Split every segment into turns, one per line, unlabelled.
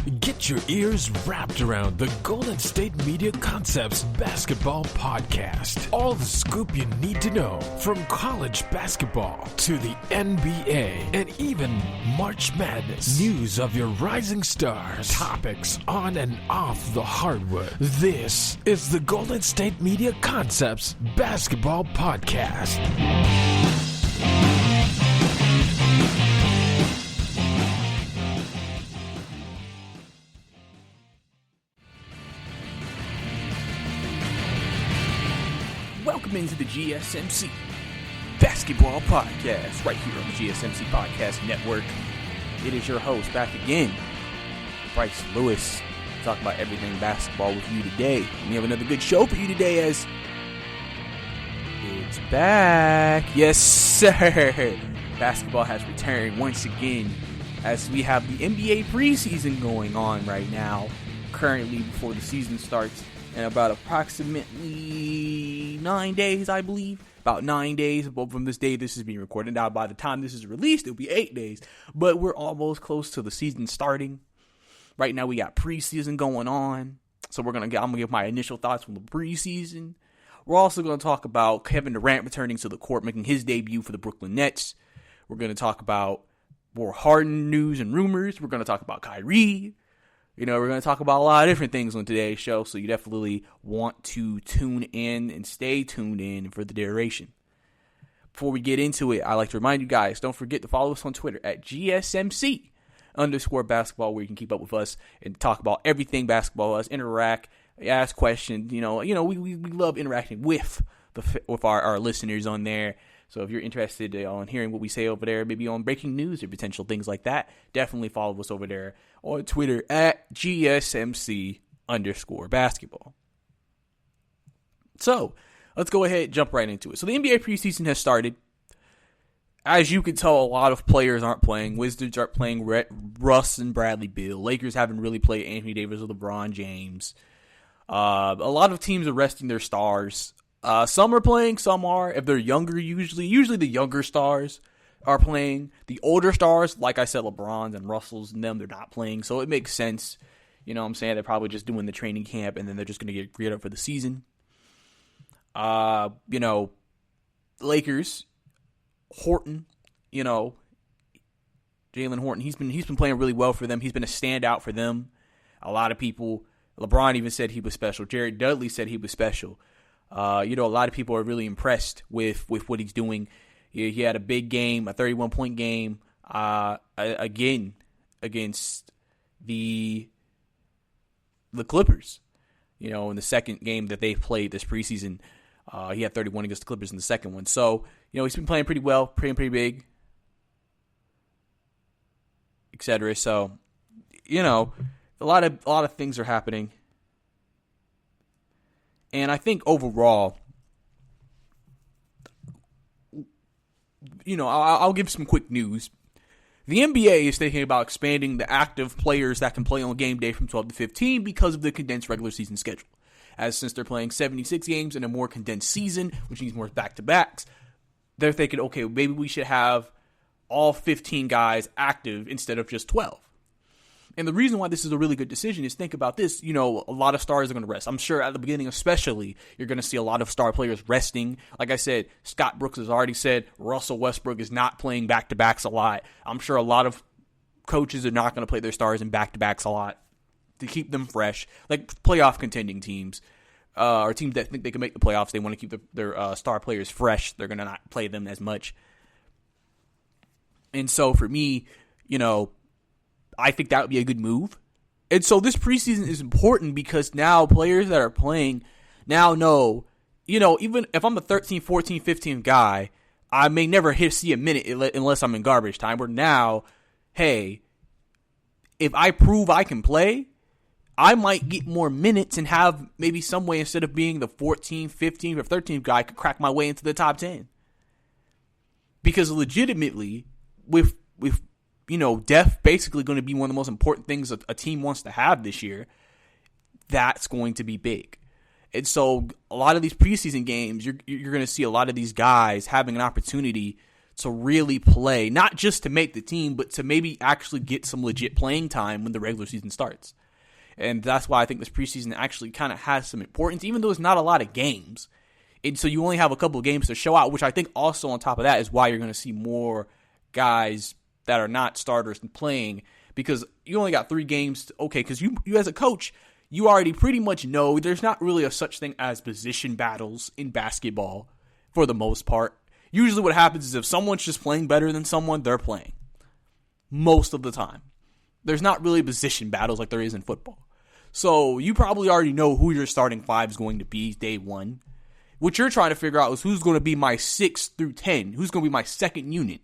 Get your ears wrapped around the Golden State Media Concepts Basketball Podcast. All the scoop you need to know, from college basketball to the NBA and even March Madness. News of your rising stars. Topics on and off the hardwood. This is the Golden State Media Concepts Basketball Podcast.
Welcome into the GSMC Basketball Podcast, right here on the GSMC Podcast Network. It is your host, back again, Brice Lewis, talking about everything basketball with you today. And we have another good show for you today as it's back. Yes, sir. Basketball has returned once again as we have the NBA preseason going on right now, currently before the season starts. In about approximately 9 days, I believe. About 9 days from this day this is being recorded. Now, by the time this is released, it'll be 8 days. But we're almost close to the season starting. Right now, we got preseason going on. So I'm gonna give my initial thoughts from the preseason. We're also gonna talk about Kevin Durant returning to the court, making his debut for the Brooklyn Nets. We're gonna talk about more Harden news and rumors. We're gonna talk about Kyrie. We're going to talk about a lot of different things on today's show, so you definitely want to tune in and stay tuned in for the duration. Before we get into it, I'd like to remind you guys, don't forget to follow us on Twitter at GSMC_basketball, where you can keep up with us and talk about everything basketball, us interact, ask questions. We love interacting with our listeners on there. So if you're interested in hearing what we say over there, maybe on breaking news or potential things like that, definitely follow us over there on Twitter at GSMC_basketball. So let's go ahead and jump right into it. So the NBA preseason has started. As you can tell, a lot of players aren't playing. Wizards aren't playing Russ and Bradley Beal. Lakers haven't really played Anthony Davis or LeBron James. A lot of teams are resting their stars. Some are playing, some are. If they're younger, usually the younger stars are playing. The older stars, like I said, LeBron's and Russell's and them, they're not playing. So it makes sense. You know what I'm saying? They're probably just doing the training camp and then they're just going to get geared up for the season. Lakers, Horton, Jalen Horton, he's been playing really well for them. He's been a standout for them. A lot of people, LeBron even said he was special. Jared Dudley said he was special. A lot of people are really impressed with what he's doing. He had a big game, a 31-point game, again against the Clippers. In the second game that they played this preseason, he had 31 against the Clippers in the second one. So, he's been playing pretty well, pretty big, etc. So, a lot of things are happening. And I think overall, I'll give some quick news. The NBA is thinking about expanding the active players that can play on game day from 12 to 15 because of the condensed regular season schedule. Since they're playing 76 games in a more condensed season, which means more back-to-backs, they're thinking, okay, maybe we should have all 15 guys active instead of just 12. And the reason why this is a really good decision is, think about this. A lot of stars are going to rest. I'm sure at the beginning especially, you're going to see a lot of star players resting. Like I said, Scott Brooks has already said Russell Westbrook is not playing back-to-backs a lot. I'm sure a lot of coaches are not going to play their stars in back-to-backs a lot to keep them fresh. Like playoff contending teams or teams that think they can make the playoffs, they want to keep their star players fresh. They're going to not play them as much. And so for me, I think that would be a good move. And so this preseason is important because now players that are playing now know, even if I'm a 13, 14, 15 guy, I may never see a minute unless I'm in garbage time. Where now, hey, if I prove I can play, I might get more minutes and have maybe some way, instead of being the 14, 15, or 13 guy, I could crack my way into the top 10. Because legitimately, with depth basically going to be one of the most important things a team wants to have this year, that's going to be big. And so a lot of these preseason games, you're going to see a lot of these guys having an opportunity to really play, not just to make the team, but to maybe actually get some legit playing time when the regular season starts. And that's why I think this preseason actually kind of has some importance, even though it's not a lot of games. And so you only have a couple of games to show out, which I think also on top of that is why you're going to see more guys that are not starters playing, because you only got 3 games. Because you as a coach, you already pretty much know there's not really a such thing as position battles in basketball for the most part. Usually what happens is if someone's just playing better than someone, they're playing. Most of the time. There's not really position battles like there is in football. So you probably already know who your starting 5 is going to be day 1. What you're trying to figure out is who's going to be my 6 through 10, who's going to be my second unit.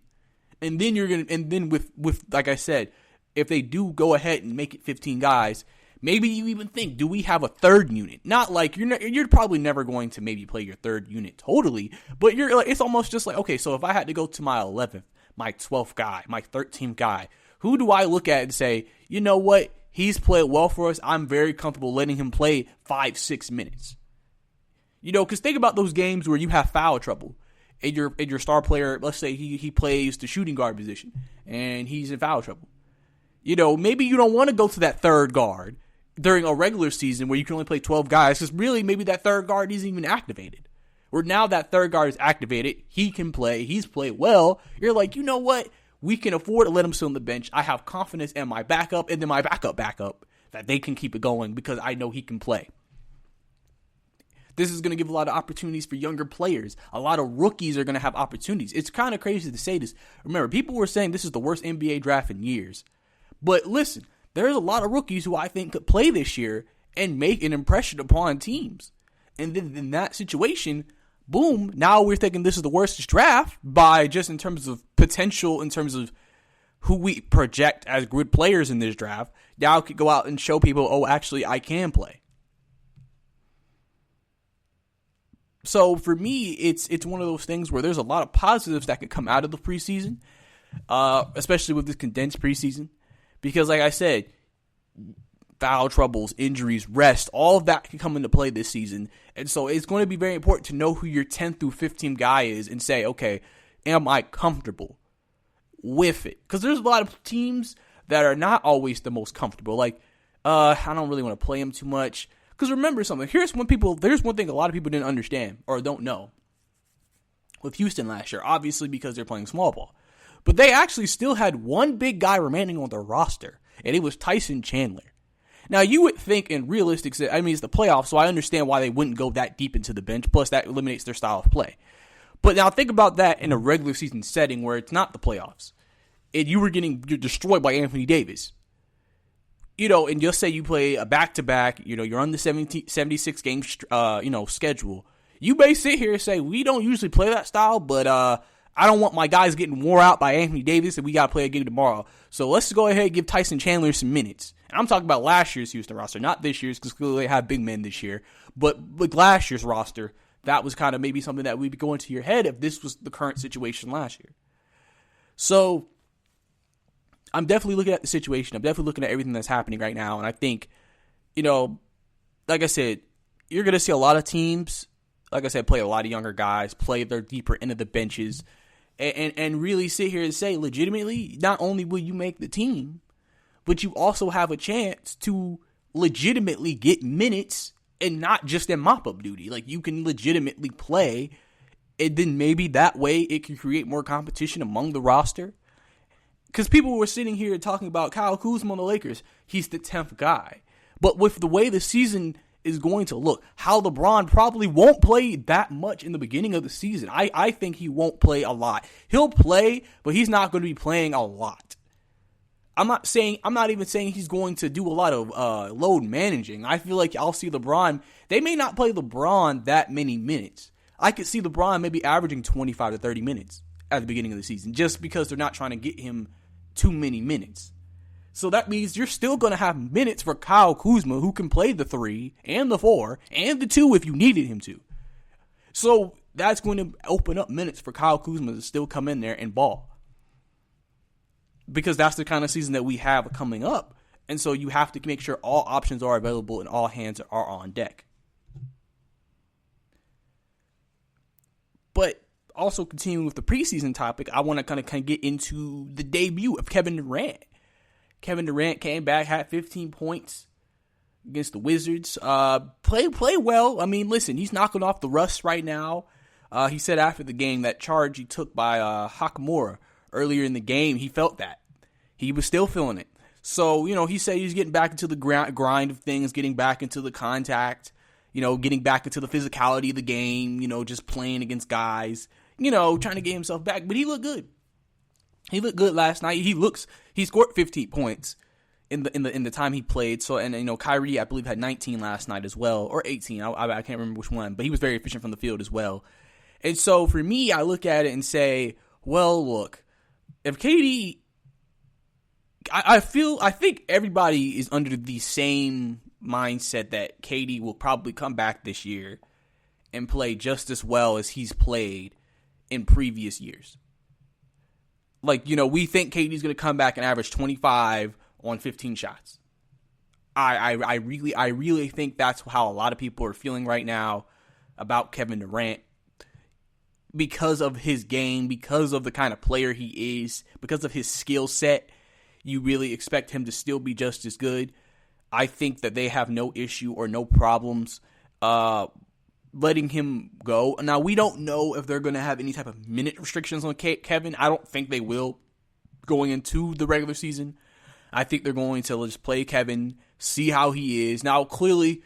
And then with like I said, if they do go ahead and make it 15 guys, maybe you even think, do we have a third unit? Not like you're probably never going to maybe play your third unit totally, but it's almost just like, okay, so if I had to go to my 11th, my 12th guy, my 13th guy, who do I look at and say, you know what? He's played well for us. I'm very comfortable letting him play 5-6 minutes. Because think about those games where you have foul trouble and your star player, let's say he plays the shooting guard position and he's in foul trouble. Maybe you don't want to go to that third guard during a regular season where you can only play 12 guys, because really maybe that third guard isn't even activated. Where now that third guard is activated, he can play, he's played well. You're like, you know what? We can afford to let him sit on the bench. I have confidence in my backup and then my backup that they can keep it going because I know he can play. This is going to give a lot of opportunities for younger players. A lot of rookies are going to have opportunities. It's kind of crazy to say this. Remember, people were saying this is the worst NBA draft in years. But listen, there's a lot of rookies who I think could play this year and make an impression upon teams. And then in that situation, boom, now we're thinking this is the worst draft by just in terms of potential, in terms of who we project as good players in this draft. Now could go out and show people, oh, actually, I can play. So for me, it's one of those things where there's a lot of positives that could come out of the preseason, especially with this condensed preseason. Because like I said, foul troubles, injuries, rest, all of that can come into play this season. And so it's going to be very important to know who your 10 through 15 guy is and say, okay, am I comfortable with it? Because there's a lot of teams that are not always the most comfortable. Like, I don't really want to play them too much. Because remember something, there's one thing a lot of people didn't understand or don't know with Houston last year, obviously because they're playing small ball. But they actually still had one big guy remaining on their roster, and it was Tyson Chandler. Now, you would think in realistic, I mean, it's the playoffs, so I understand why they wouldn't go that deep into the bench, plus that eliminates their style of play. But now think about that in a regular season setting where it's not the playoffs. And you're destroyed by Anthony Davis. And just say you play a back-to-back, you're on the 76-game, schedule. You may sit here and say, we don't usually play that style, but I don't want my guys getting wore out by Anthony Davis, and we got to play a game tomorrow. So let's go ahead and give Tyson Chandler some minutes. And I'm talking about last year's Houston roster, not this year's, because clearly they have big men this year. But with last year's roster, that was kind of maybe something that would go into your head if this was the current situation last year. So I'm definitely looking at the situation. I'm definitely looking at everything that's happening right now. And I think, like I said, you're going to see a lot of teams, like I said, play a lot of younger guys, play their deeper into the benches, and really sit here and say, legitimately, not only will you make the team, but you also have a chance to legitimately get minutes and not just in mop-up duty. Like, you can legitimately play, and then maybe that way it can create more competition among the roster. Because people were sitting here talking about Kyle Kuzma on the Lakers. He's the 10th guy. But with the way the season is going to look, how LeBron probably won't play that much in the beginning of the season. I think he won't play a lot. He'll play, but he's not going to be playing a lot. I'm not even saying he's going to do a lot of load managing. I feel like I'll see LeBron. They may not play LeBron that many minutes. I could see LeBron maybe averaging 25 to 30 minutes at the beginning of the season, just because they're not trying to get him too many minutes. So that means you're still going to have minutes for Kyle Kuzma, who can play the 3 and the 4 and the 2 if you needed him to. So that's going to open up minutes for Kyle Kuzma to still come in there and ball. Because that's the kind of season that we have coming up. And so you have to make sure all options are available and all hands are on deck. But also continuing with the preseason topic, I want to kind of get into the debut of Kevin Durant. Kevin Durant came back, had 15 points against the Wizards. Play well. I mean, listen, he's knocking off the rust right now. He said after the game that charge he took by Hachimura earlier in the game, he felt that. He was still feeling it. So, he said he's getting back into the grind of things, getting back into the contact, getting back into the physicality of the game, just playing against guys, trying to get himself back. But he looked good. He looked good last night. He scored 15 points in the time he played. So, and Kyrie, I believe, had 19 last night as well, or 18. I can't remember which one, but he was very efficient from the field as well. And so for me, I look at it and say, well, look, if KD, I think everybody is under the same mindset that KD will probably come back this year and play just as well as he's played in previous years. Like, we think KD's going to come back and average 25 on 15 shots. I really think that's how a lot of people are feeling right now about Kevin Durant. Because of his game, because of the kind of player he is, because of his skill set, you really expect him to still be just as good. I think that they have no issue or no problems letting him go. Now, we don't know if they're going to have any type of minute restrictions on Kevin. I don't think they will going into the regular season. I think they're going to just play Kevin, see how he is. Now, clearly,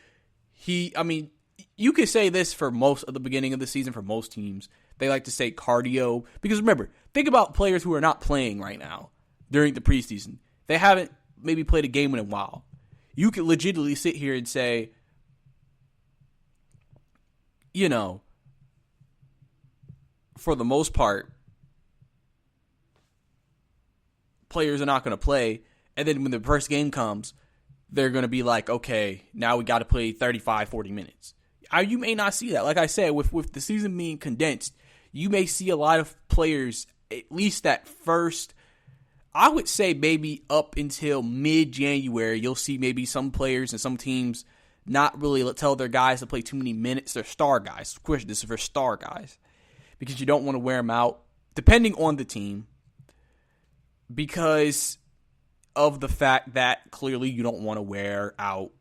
you could say this for most of the beginning of the season for most teams. They like to say cardio. Because remember, think about players who are not playing right now during the preseason. They haven't maybe played a game in a while. You could legitimately sit here and say, for the most part, players are not going to play. And then when the first game comes, they're going to be like, okay, now we got to play 35, 40 minutes. You may not see that. Like I said, with the season being condensed, you may see a lot of players, at least that first, I would say maybe up until mid-January, you'll see maybe some players and some teams not really tell their guys to play too many minutes. They're star guys. Of course, this is for star guys. Because you don't want to wear them out, depending on the team. Because of the fact that clearly you don't want to wear out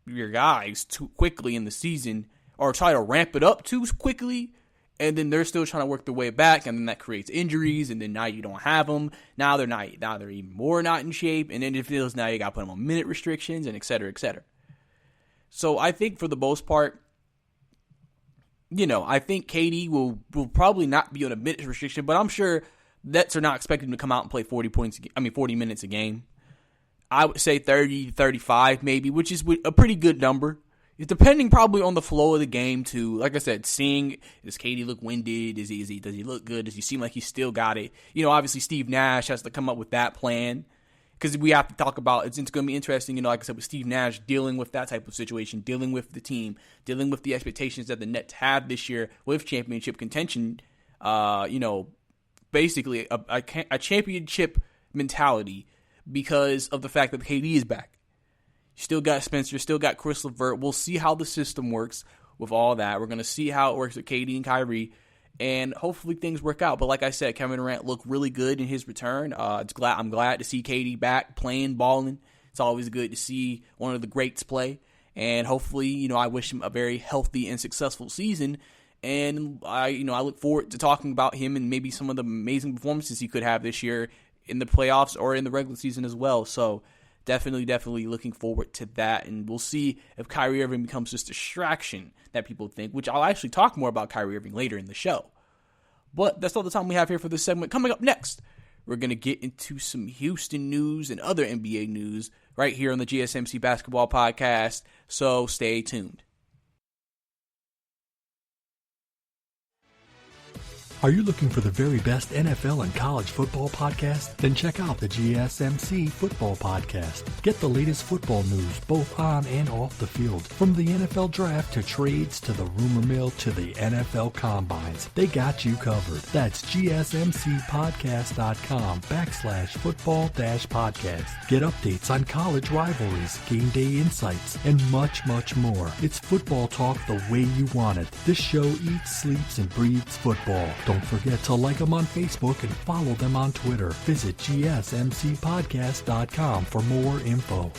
your guys too quickly in the season, or try to ramp it up too quickly, and then they're still trying to work their way back, and then that creates injuries, and then now you don't have them. Now they're even more not in shape, and then it feels now you got to put them on minute restrictions, and et cetera, et cetera. So I think for the most part, I think KD will probably not be on a minute restriction, but I'm sure Nets are not expecting him to come out and play 40 minutes a game. I would say 30 to 35 maybe, which is a pretty good number. It's depending probably on the flow of the game too. Like I said, seeing, does KD look winded? Does he look good? Does he seem like he's still got it? Obviously Steve Nash has to come up with that plan, because we have to talk about, it's going to be interesting, like I said, with Steve Nash dealing with that type of situation, dealing with the team, dealing with the expectations that the Nets have this year with championship contention, basically a championship mentality because of the fact that KD is back. You still got Spencer, still got Chris LeVert. We'll see how the system works with all that. We're going to see how it works with KD and Kyrie, and hopefully things work out. But like I said, Kevin Durant looked really good in his return. I'm glad to see KD back playing, balling. It's always good to see one of the greats play. And hopefully, I wish him a very healthy and successful season. And I look forward to talking about him and maybe some of the amazing performances he could have this year in the playoffs or in the regular season as well. So definitely looking forward to that. And we'll see if Kyrie Irving becomes just a distraction that people think, which I'll actually talk more about Kyrie Irving later in the show. But that's all the time we have here for this segment. Coming up next, we're going to get into some Houston news and other NBA news right here on the GSMC Basketball Podcast. So stay tuned.
Are you looking for the very best NFL and college football podcast? Then check out the GSMC Football Podcast. Get the latest football news both on and off the field. From the NFL Draft to trades to the rumor mill to the NFL Combines. They got you covered. That's GSMCpodcast.com/football-podcast. Get updates on college rivalries, game day insights, and much more. It's football talk the way you want it. This show eats, sleeps, and breathes football. Don't forget to like them on Facebook and follow them on Twitter. Visit gsmcpodcast.com for more info.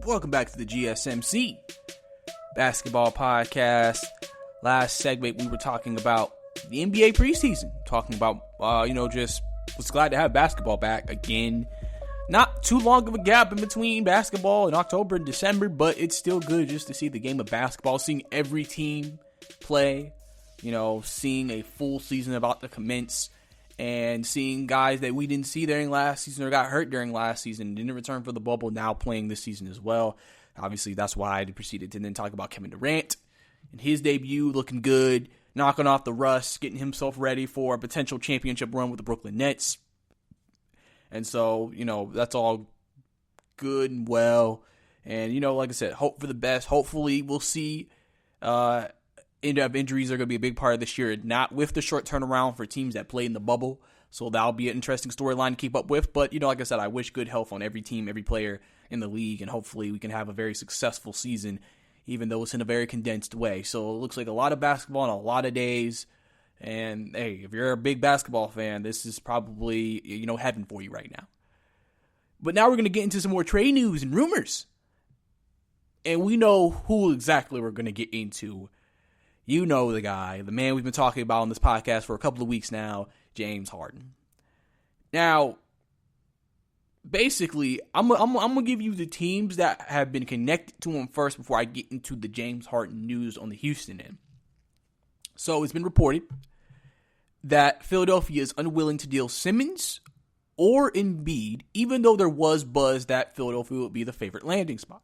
Welcome back to the GSMC Basketball Podcast. Last segment, we were talking about the NBA preseason. Talking about, just was glad to have basketball back again. Not too long of a gap in between basketball in October and December, but it's still good just to see the game of basketball, seeing every team play, seeing a full season about to commence, and seeing guys that we didn't see during last season or got hurt during last season, didn't return for the bubble, now playing this season as well. Obviously, that's why I proceeded to then talk about Kevin Durant and his debut, looking good, knocking off the rust, getting himself ready for a potential championship run with the Brooklyn Nets. And so, that's all good and well. And, like I said, hope for the best. Hopefully, we'll see injuries are going to be a big part of this year, not with the short turnaround for teams that play in the bubble. So that'll be an interesting storyline to keep up with. But, like I said, I wish good health on every team, every player in the league. And hopefully we can have a very successful season, even though it's in a very condensed way. So it looks like a lot of basketball in a lot of days. And, hey, if you're a big basketball fan, this is probably, heaven for you right now. But now we're going to get into some more trade news and rumors. And we know who exactly we're going to get into. You know the guy, the man we've been talking about on this podcast for a couple of weeks now, James Harden. Now, basically, I'm gonna give you the teams that have been connected to him first before I get into the James Harden news on the Houston end. So it's been reported that Philadelphia is unwilling to deal Simmons or Embiid, even though there was buzz that Philadelphia would be the favorite landing spot.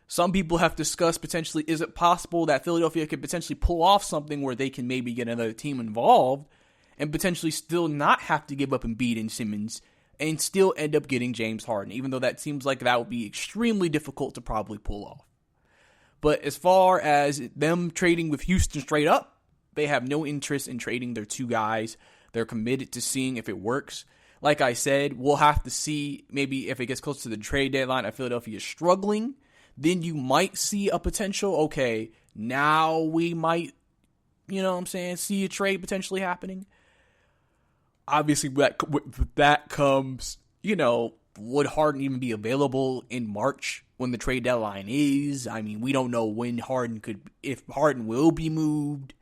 Some people have discussed potentially, is it possible that Philadelphia could potentially pull off something where they can maybe get another team involved and potentially still not have to give up Embiid and Simmons and still end up getting James Harden, even though that seems like that would be extremely difficult to probably pull off. But as far as them trading with Houston straight up, they have no interest in trading their two guys. They're committed to seeing if it works. Like I said, we'll have to see maybe if it gets close to the trade deadline and Philadelphia is struggling. Then you might see a potential, okay, now we might, see a trade potentially happening. Obviously, with that comes, would Harden even be available in March when the trade deadline is? I mean, we don't know when if Harden will be moved.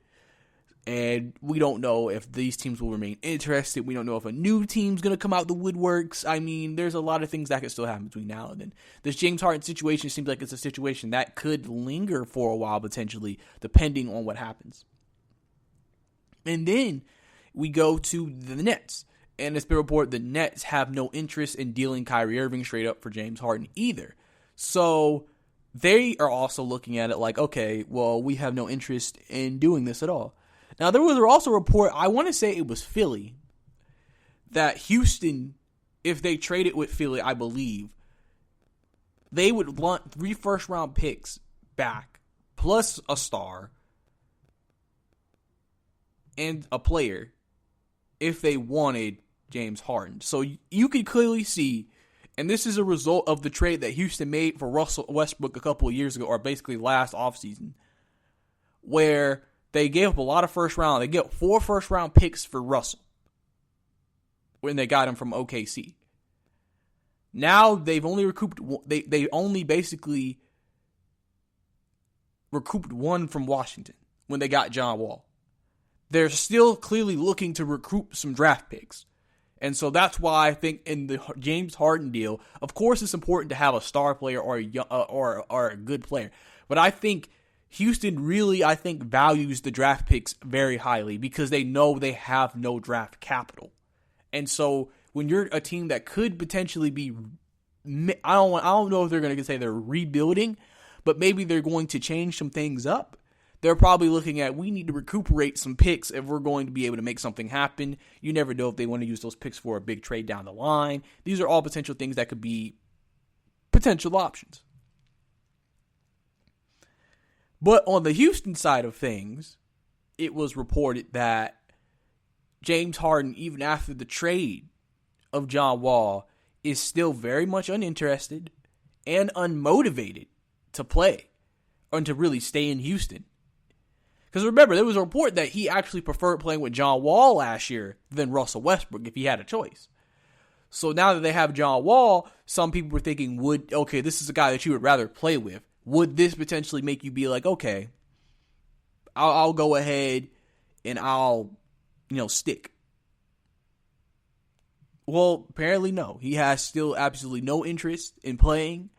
And we don't know if these teams will remain interested. We don't know if a new team's going to come out the woodworks. I mean, there's a lot of things that could still happen between now and then. This James Harden situation seems like it's a situation that could linger for a while, potentially, depending on what happens. And then we go to the Nets. And it's been reported the Nets have no interest in dealing Kyrie Irving straight up for James Harden either. So they are also looking at it like, okay, well, we have no interest in doing this at all. Now, there was also a report, I want to say it was Philly, that Houston, if they traded with Philly, I believe, they would want 3 first-round picks back, plus a star, and a player, if they wanted James Harden. So you could clearly see, and this is a result of the trade that Houston made for Russell Westbrook a couple of years ago, or basically last offseason, where they gave up a lot of first round. They get 4 first round picks for Russell when they got him from OKC. Now they've only recouped. They only basically recouped 1 from Washington when they got John Wall. They're still clearly looking to recoup some draft picks, and so that's why I think in the James Harden deal, of course, it's important to have a star player or a good player, but I think Houston really, values the draft picks very highly because they know they have no draft capital. And so when you're a team that could potentially be, I don't know if they're going to say they're rebuilding, but maybe they're going to change some things up. They're probably looking at, we need to recuperate some picks if we're going to be able to make something happen. You never know if they want to use those picks for a big trade down the line. These are all potential things that could be potential options. But on the Houston side of things, it was reported that James Harden, even after the trade of John Wall, is still very much uninterested and unmotivated to play or to really stay in Houston. Because remember, there was a report that he actually preferred playing with John Wall last year than Russell Westbrook if he had a choice. So now that they have John Wall, some people were thinking, this is a guy that you would rather play with. Would this potentially make you be like, okay, I'll go ahead and I'll, stick? Well, apparently no. He has still absolutely no interest in playing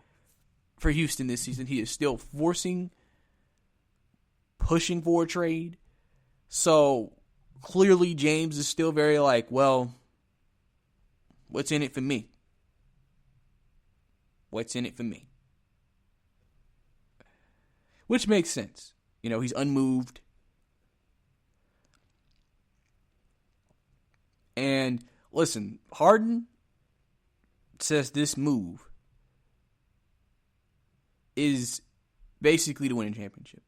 for Houston this season. He is still pushing for a trade. So clearly James is still very like, well, what's in it for me? What's in it for me? Which makes sense. He's unmoved. And listen, Harden says this move is basically to win a championship.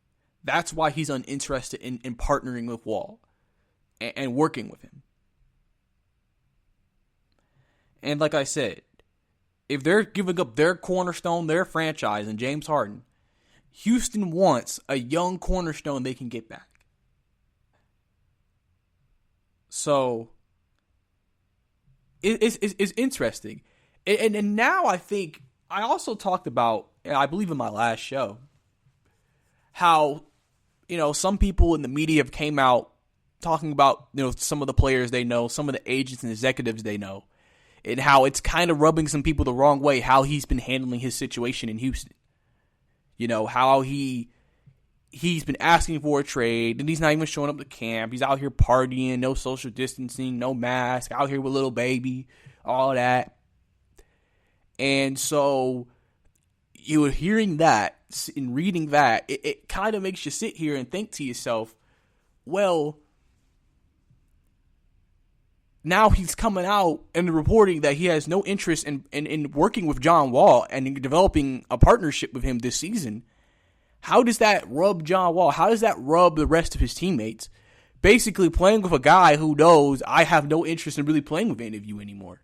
That's why he's uninterested in partnering with Wall and working with him. And like I said, if they're giving up their cornerstone, their franchise, and James Harden, Houston wants a young cornerstone they can get back. So it's interesting. And now I think, I also talked about, I believe in my last show, how, some people in the media have came out talking about, some of the players they know, some of the agents and executives they know, and how it's kind of rubbing some people the wrong way, how he's been handling his situation in Houston. How he's been asking for a trade, and he's not even showing up to camp. He's out here partying, no social distancing, no mask, out here with little baby, all that. And so you were hearing that and reading that, it kind of makes you sit here and think to yourself, well, now he's coming out and reporting that he has no interest in working with John Wall and in developing a partnership with him this season. How does that rub John Wall? How does that rub the rest of his teammates? Basically playing with a guy who knows I have no interest in really playing with any of you anymore.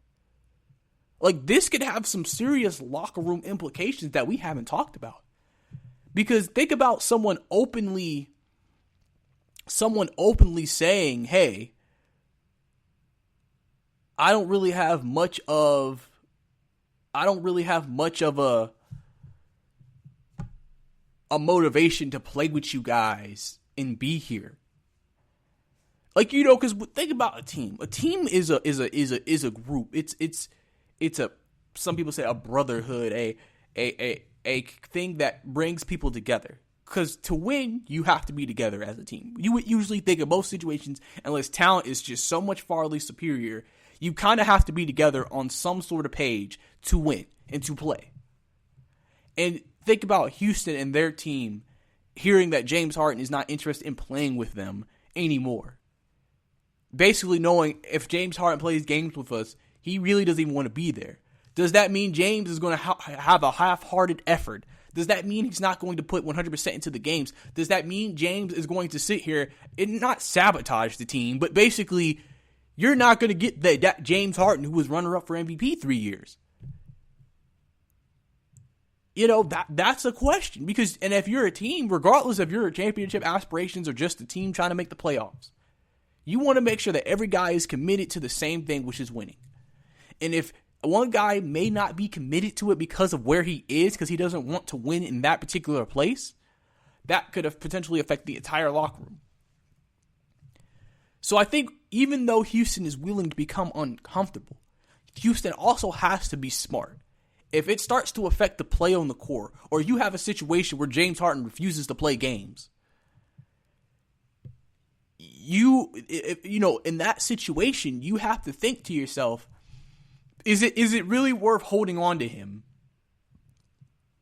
Like, this could have some serious locker room implications that we haven't talked about. Because think about someone openly saying, hey, I don't really have much of a motivation to play with you guys and be here. Like, because think about a team. A team is a group. It's a, some people say, a brotherhood, a thing that brings people together. Because to win, you have to be together as a team. You would usually think in most situations, unless talent is just so much farly superior, you kind of have to be together on some sort of page to win and to play. And think about Houston and their team hearing that James Harden is not interested in playing with them anymore. Basically knowing if James Harden plays games with us, he really doesn't even want to be there. Does that mean James is going to have a half-hearted effort? Does that mean he's not going to put 100% into the games? Does that mean James is going to sit here and not sabotage the team, but basically you're not going to get that James Harden who was runner-up for MVP 3 years? That's a question. And if you're a team, regardless of your championship aspirations or just a team trying to make the playoffs, you want to make sure that every guy is committed to the same thing, which is winning. And if one guy may not be committed to it because of where he is, because he doesn't want to win in that particular place, that could have potentially affect the entire locker room. So I think even though Houston is willing to become uncomfortable, Houston also has to be smart. If it starts to affect the play on the court, or you have a situation where James Harden refuses to play games, in that situation, you have to think to yourself, is it really worth holding on to him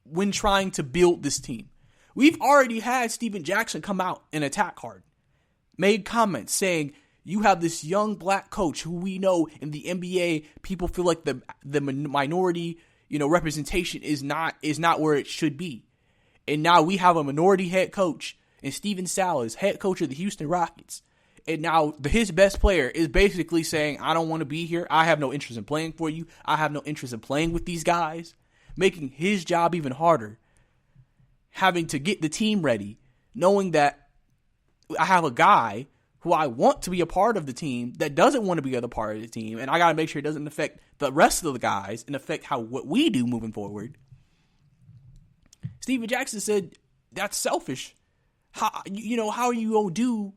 when trying to build this team? We've already had Steven Jackson come out and attack Harden, made comments saying, you have this young black coach who we know in the NBA, people feel like the minority, representation is not where it should be. And now we have a minority head coach and Steven Salas, head coach of the Houston Rockets. And now his best player is basically saying, I don't want to be here. I have no interest in playing for you. I have no interest in playing with these guys. Making his job even harder. Having to get the team ready. Knowing that I have a guy who I want to be a part of the team that doesn't want to be a part of the team. And I got to make sure it doesn't affect the rest of the guys and affect what we do moving forward. Steven Jackson said, that's selfish. How are you going to do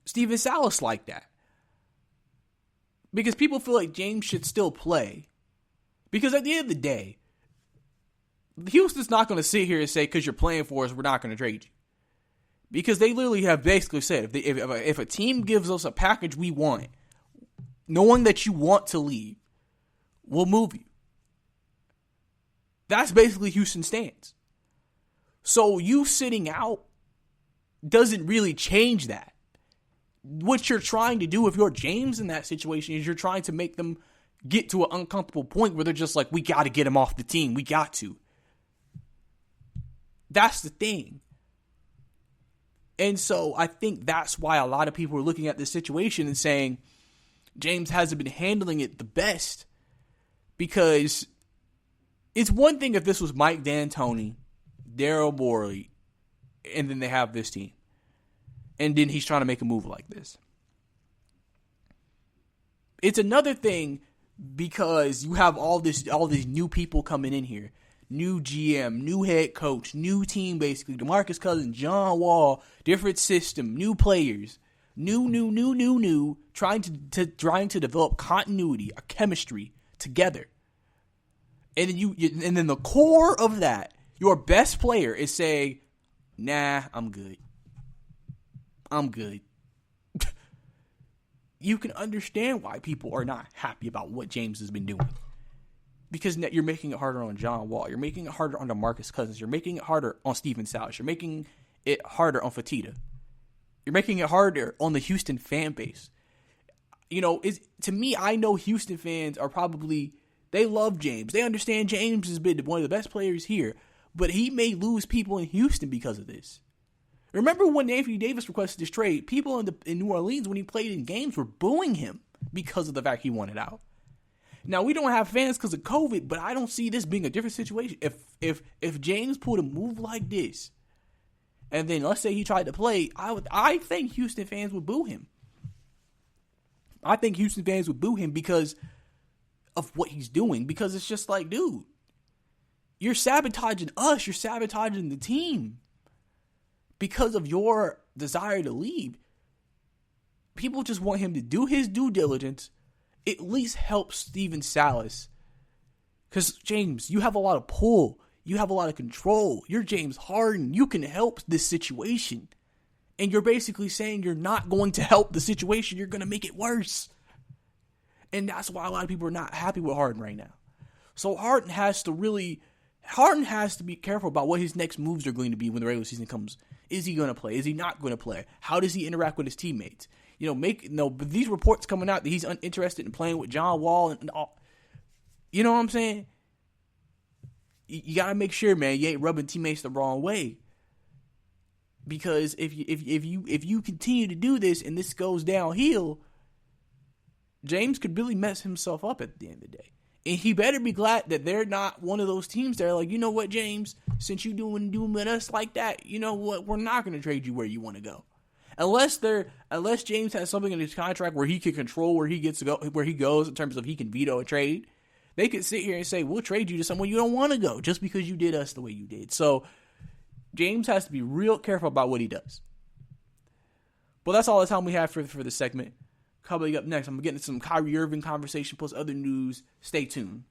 Steven Silas like that? Because people feel like James should still play. Because at the end of the day, Houston's not going to sit here and say, because you're playing for us, we're not going to trade you. Because they literally have basically said, if a team gives us a package we want, knowing that you want to leave, we'll move you. That's basically Houston's stance. So you sitting out doesn't really change that. What you're trying to do, if you're James in that situation, is you're trying to make them get to an uncomfortable point where they're just like, we got to get him off the team. We got to. That's the thing. And so I think that's why a lot of people are looking at this situation and saying James hasn't been handling it the best. Because it's one thing if this was Mike D'Antoni, Daryl Morey, and then they have this team. And then he's trying to make a move like this. It's another thing because you have all these new people coming in here. New GM, new head coach, new team basically. DeMarcus Cousins, John Wall, different system, new players. New. Trying to develop continuity, a chemistry together. And then the core of that, your best player is saying, nah, I'm good. You can understand why people are not happy about what James has been doing. Because you're making it harder on John Wall. You're making it harder on DeMarcus Cousins. You're making it harder on Steven Silas. You're making it harder on Fatita. You're making it harder on the Houston fan base. To me, I know Houston fans are probably, they love James. They understand James has been one of the best players here. But he may lose people in Houston because of this. Remember when Anthony Davis requested this trade, people in New Orleans, when he played in games, were booing him because of the fact he wanted out. Now, we don't have fans because of COVID, but I don't see this being a different situation. If James pulled a move like this, and then let's say he tried to play, I think Houston fans would boo him. I think Houston fans would boo him because of what he's doing. Because it's just like, dude, you're sabotaging us. You're sabotaging the team because of your desire to leave. People just want him to do his due diligence. At least help Steven Silas. Because, James, you have a lot of pull. You have a lot of control. You're James Harden. You can help this situation. And you're basically saying you're not going to help the situation. You're going to make it worse. And that's why a lot of people are not happy with Harden right now. So Harden has to be careful about what his next moves are going to be when the regular season comes. Is he going to play? Is he not going to play? How does he interact with his teammates? But these reports coming out that he's uninterested in playing with John Wall and all. You know what I'm saying? You got to make sure, man, you ain't rubbing teammates the wrong way. Because if you continue to do this and this goes downhill, James could really mess himself up at the end of the day. And he better be glad that they're not one of those teams that are like, you know what, James, since you doing with us like that, you know what, we're not going to trade you where you want to go. Unless James has something in his contract where he can control where he gets to go, where he goes in terms of he can veto a trade, they could sit here and say, we'll trade you to somewhere you don't want to go just because you did us the way you did. So James has to be real careful about what he does. But that's all the time we have for this segment. Coming up next, I'm going to get into some Kyrie Irving conversation plus other news. Stay tuned.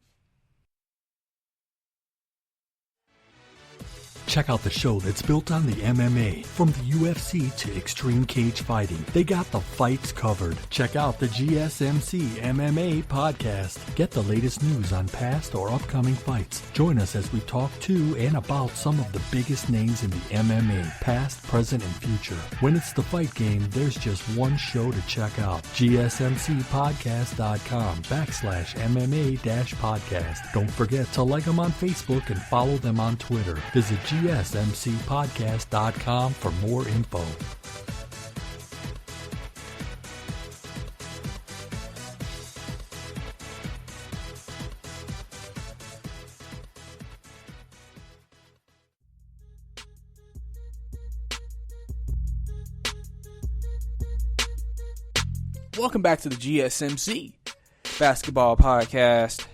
Check out the show that's built on the MMA. From the UFC to extreme cage fighting, they got the fights covered. Check out the GSMC MMA podcast. Get the latest news on past or upcoming fights. Join us as we talk to and about some of the biggest names in the MMA, past, present, and future. When it's the fight game, there's just one show to check out. GSMCpodcast.com/MMA-podcast. Don't forget to like them on Facebook and follow them on Twitter. Visit GSMCpodcast.com for more info.
Welcome back to the GSMC Basketball Podcast.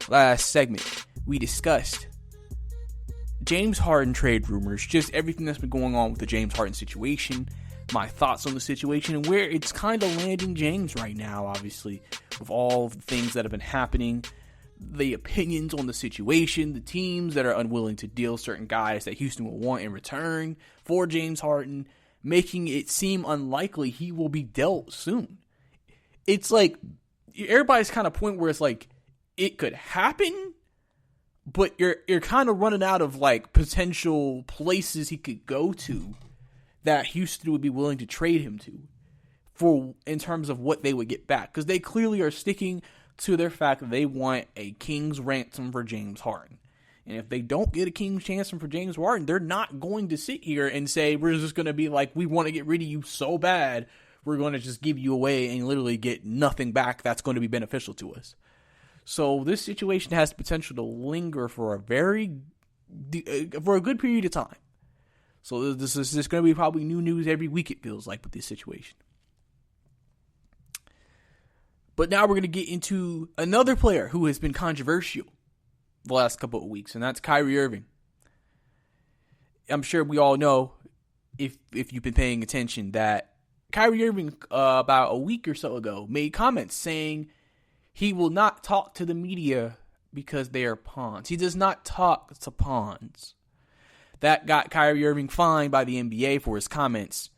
Last segment, we discussed James Harden trade rumors, just everything that's been going on with the James Harden situation, my thoughts on the situation, and where it's kind of landing James right now, obviously, with all the things that have been happening, the opinions on the situation, the teams that are unwilling to deal certain guys that Houston will want in return for James Harden, making it seem unlikely he will be dealt soon. It's like, everybody's kind of point where it's like, it could happen, but you're kind of running out of like potential places he could go to that Houston would be willing to trade him to for in terms of what they would get back, because they clearly are sticking to their fact that they want a king's ransom for James Harden. And if they don't get a king's ransom for James Harden, they're not going to sit here and say, we're just going to be like, we want to get rid of you so bad, we're going to just give you away and literally get nothing back that's going to be beneficial to us. So this situation has the potential to linger for a good period of time. So this is just going to be probably new news every week, it feels like, with this situation. But now we're going to get into another player who has been controversial the last couple of weeks, and that's Kyrie Irving. I'm sure we all know, if you've been paying attention, that Kyrie Irving about a week or so ago made comments saying he will not talk to the media because they are pawns. He does not talk to pawns. That got Kyrie Irving fined by the NBA for his comments.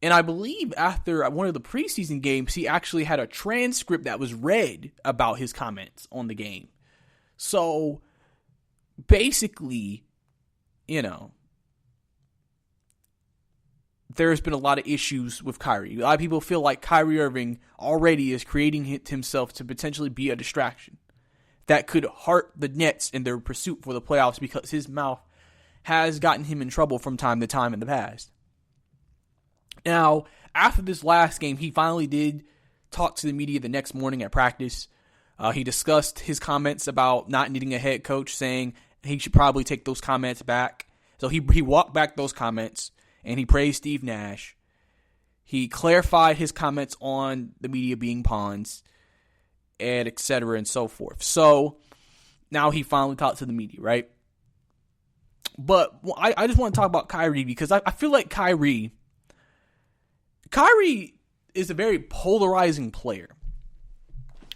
And I believe after one of the preseason games, he actually had a transcript that was read about his comments on the game. So basically, there's been a lot of issues with Kyrie. A lot of people feel like Kyrie Irving already is creating himself to potentially be a distraction that could hurt the Nets in their pursuit for the playoffs, because his mouth has gotten him in trouble from time to time in the past. Now, after this last game, he finally did talk to the media the next morning at practice. He discussed his comments about not needing a head coach, saying he should probably take those comments back. So he walked back those comments, and he praised Steve Nash. He clarified his comments on the media being pawns, and et cetera, and so forth. So now he finally talked to the media, right? But I just want to talk about Kyrie, because I feel like Kyrie is a very polarizing player.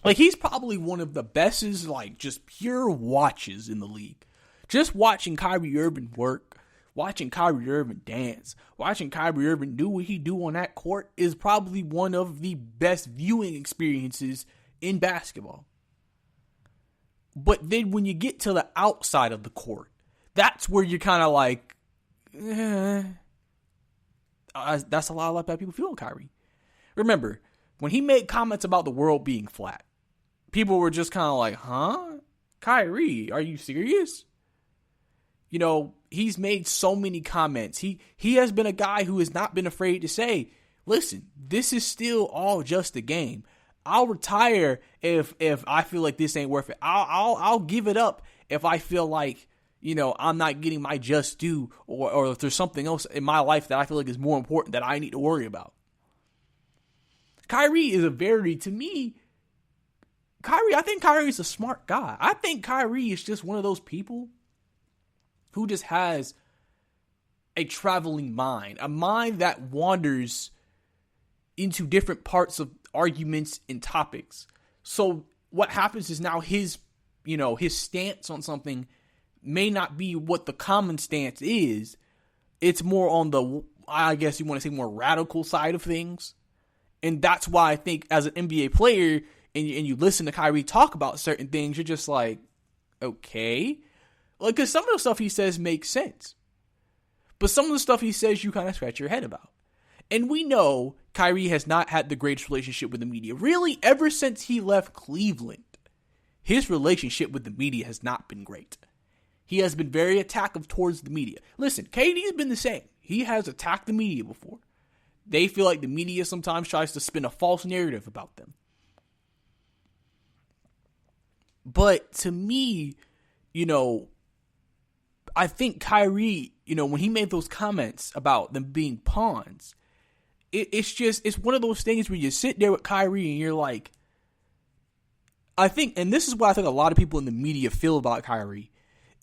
Like, he's probably one of the best, like, just pure watches in the league. Just watching Kyrie Irving work, watching Kyrie Irving dance, watching Kyrie Irving do what he do on that court is probably one of the best viewing experiences in basketball. But then when you get to the outside of the court, that's where you're kind of like, that's a lot of people feel on Kyrie. Remember, when he made comments about the world being flat, people were just kind of like, huh? Kyrie, are you serious? He's made so many comments. He has been a guy who has not been afraid to say, listen, this is still all just a game. I'll retire if I feel like this ain't worth it. I'll give it up if I feel like, I'm not getting my just due, or if there's something else in my life that I feel like is more important that I need to worry about. Kyrie is I think Kyrie is a smart guy. I think Kyrie is just one of those people who just has a traveling mind, a mind that wanders into different parts of arguments and topics. So what happens is now his stance on something may not be what the common stance is. It's more on the, I guess you want to say, more radical side of things. And that's why I think as an NBA player, and you listen to Kyrie talk about certain things, you're just like, okay. Like, because some of the stuff he says makes sense. But some of the stuff he says, you kind of scratch your head about. And we know Kyrie has not had the greatest relationship with the media. Really, ever since he left Cleveland, his relationship with the media has not been great. He has been very attackive towards the media. Listen, KD's been the same. He has attacked the media before. They feel like the media sometimes tries to spin a false narrative about them. But to me, I think Kyrie, when he made those comments about them being pawns, it's one of those things where you sit there with Kyrie and you're like, I think, and this is what I think a lot of people in the media feel about Kyrie,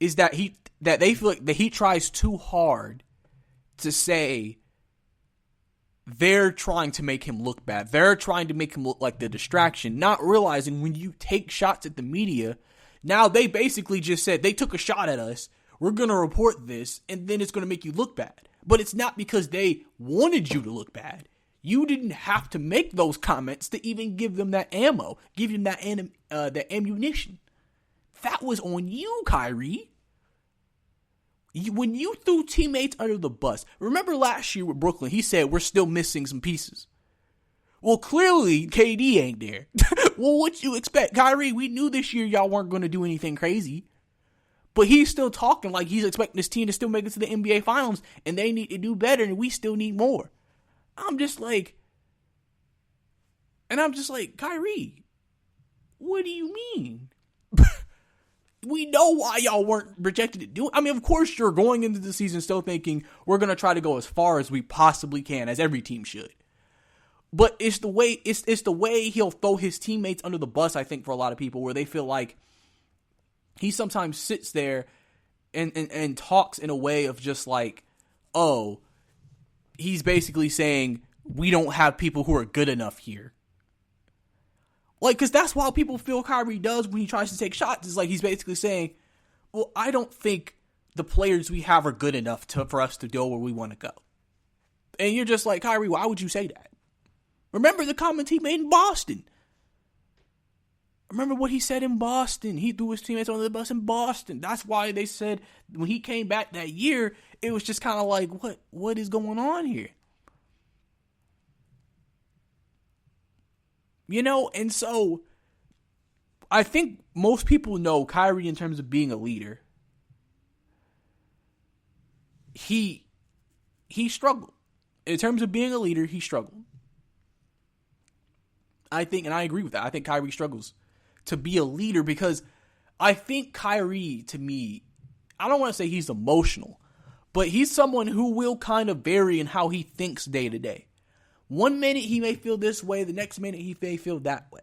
is that they feel like that he tries too hard to say they're trying to make him look bad. They're trying to make him look like the distraction, not realizing when you take shots at the media, now they basically just said they took a shot at us, we're going to report this, and then it's going to make you look bad. But it's not because they wanted you to look bad. You didn't have to make those comments to even give them that ammo, give them that ammunition. That was on you, Kyrie. When you threw teammates under the bus. Remember last year with Brooklyn, he said we're still missing some pieces. Well, clearly KD ain't there. Well, what you expect? Kyrie, we knew this year y'all weren't going to do anything crazy. But he's still talking like he's expecting this team to still make it to the NBA Finals, and they need to do better, and we still need more. I'm just like, Kyrie, what do you mean? We know why y'all weren't projected to do it. I mean, of course you're going into the season still thinking we're going to try to go as far as we possibly can, as every team should. But it's the way he'll throw his teammates under the bus, I think, for a lot of people, where they feel like he sometimes sits there and talks in a way of just like, oh, he's basically saying we don't have people who are good enough here. Like, because that's why people feel Kyrie does when he tries to take shots. It's like he's basically saying, well, I don't think the players we have are good enough for us to go where we want to go. And you're just like, Kyrie, why would you say that? Remember the comment he made in Boston. Remember what he said in Boston. He threw his teammates under the bus in Boston. That's why they said when he came back that year, it was just kind of like, what is going on here? You know, and so I think most people know Kyrie in terms of being a leader. He struggled. In terms of being a leader, he struggled. I think, and I agree with that, I think Kyrie struggles to be a leader because I think Kyrie, to me, I don't want to say he's emotional, but he's someone who will kind of vary in how he thinks day to day. One minute he may feel this way, the next minute he may feel that way.